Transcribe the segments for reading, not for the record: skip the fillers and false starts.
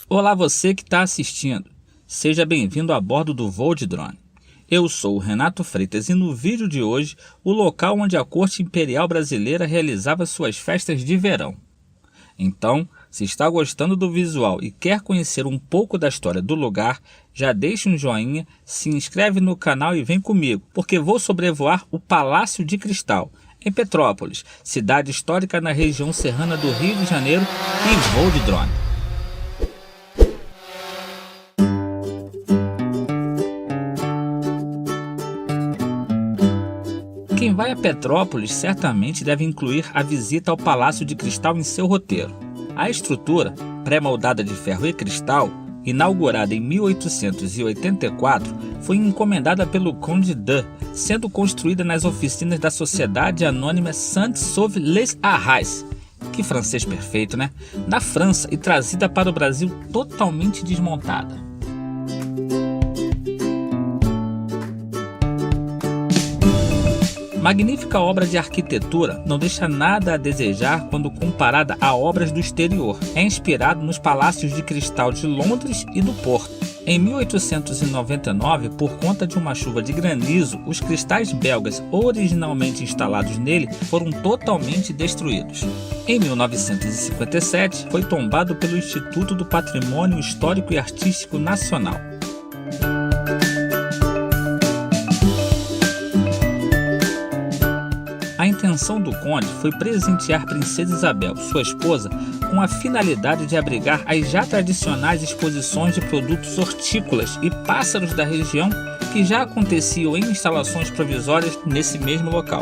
Olá você que está assistindo, seja bem-vindo a bordo do voo de drone. Eu sou o Renato Freitas e no vídeo de hoje, o local onde a Corte Imperial Brasileira realizava suas festas de verão. Então, se está gostando do visual e quer conhecer um pouco da história do lugar, já deixa um joinha, se inscreve no canal e vem comigo, porque vou sobrevoar o Palácio de Cristal, em Petrópolis, cidade histórica na região serrana do Rio de Janeiro, e voo de drone. Quem vai a Petrópolis certamente deve incluir a visita ao Palácio de Cristal em seu roteiro. A estrutura, pré-moldada de ferro e cristal, inaugurada em 1884, foi encomendada pelo Conde de, sendo construída nas oficinas da Sociedade Anônima Saint-Sauve-les-Arrais, que francês perfeito, né? Na França, e trazida para o Brasil totalmente desmontada. Magnífica obra de arquitetura, não deixa nada a desejar quando comparada a obras do exterior. É inspirado nos palácios de cristal de Londres e do Porto. Em 1899, por conta de uma chuva de granizo, os cristais belgas originalmente instalados nele foram totalmente destruídos. Em 1957, foi tombado pelo Instituto do Patrimônio Histórico e Artístico Nacional. A intenção do conde foi presentear Princesa Isabel, sua esposa, com a finalidade de abrigar as já tradicionais exposições de produtos hortícolas e pássaros da região que já aconteciam em instalações provisórias nesse mesmo local.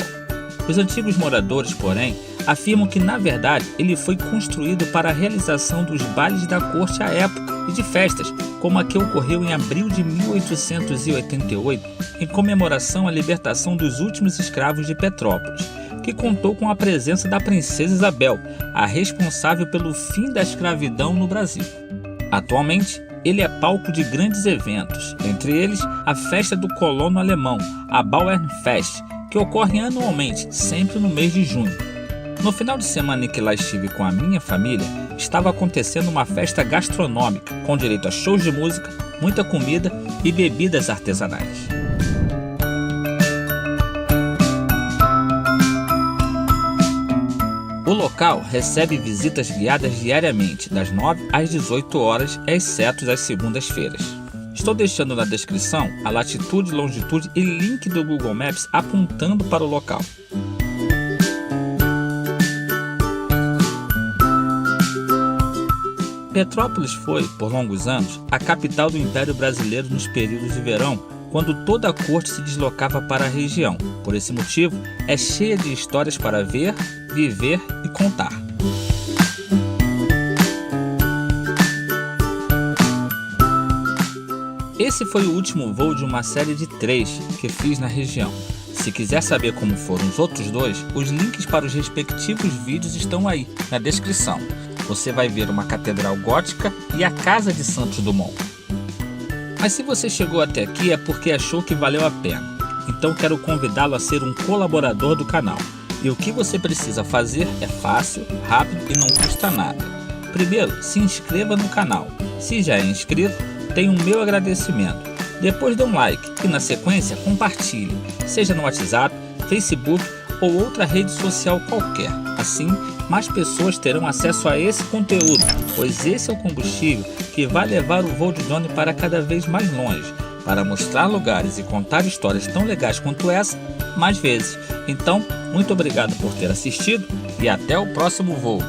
Os antigos moradores, porém, afirmam que, na verdade, ele foi construído para a realização dos bailes da corte à época e de festas, como a que ocorreu em abril de 1888, em comemoração à libertação dos últimos escravos de Petrópolis, que contou com a presença da Princesa Isabel, a responsável pelo fim da escravidão no Brasil. Atualmente, ele é palco de grandes eventos, entre eles a festa do colono alemão, a Bauernfest, que ocorre anualmente, sempre no mês de junho. No final de semana em que lá estive com a minha família, estava acontecendo uma festa gastronômica, com direito a shows de música, muita comida e bebidas artesanais. O local recebe visitas guiadas diariamente, das 9 às 18 horas, exceto às segundas-feiras. Estou deixando na descrição a latitude, longitude e link do Google Maps apontando para o local. Petrópolis foi, por longos anos, a capital do Império Brasileiro nos períodos de verão, quando toda a corte se deslocava para a região. Por esse motivo, é cheia de histórias para ver, viver e contar. Esse foi o último voo de uma série de 3 que fiz na região. Se quiser saber como foram os outros 2, os links para os respectivos vídeos estão aí, na descrição. Você vai ver uma catedral gótica e a casa de Santos Dumont. Mas se você chegou até aqui é porque achou que valeu a pena. Então quero convidá-lo a ser um colaborador do canal. E o que você precisa fazer é fácil, rápido e não custa nada. Primeiro, se inscreva no canal. Se já é inscrito, tenha o meu agradecimento. Depois dê um like e na sequência compartilhe, seja no WhatsApp, Facebook ou outra rede social qualquer. Assim, mais pessoas terão acesso a esse conteúdo, pois esse é o combustível que vai levar o voo de drone para cada vez mais longe, para mostrar lugares e contar histórias tão legais quanto essa, mais vezes. Então, muito obrigado por ter assistido e até o próximo voo.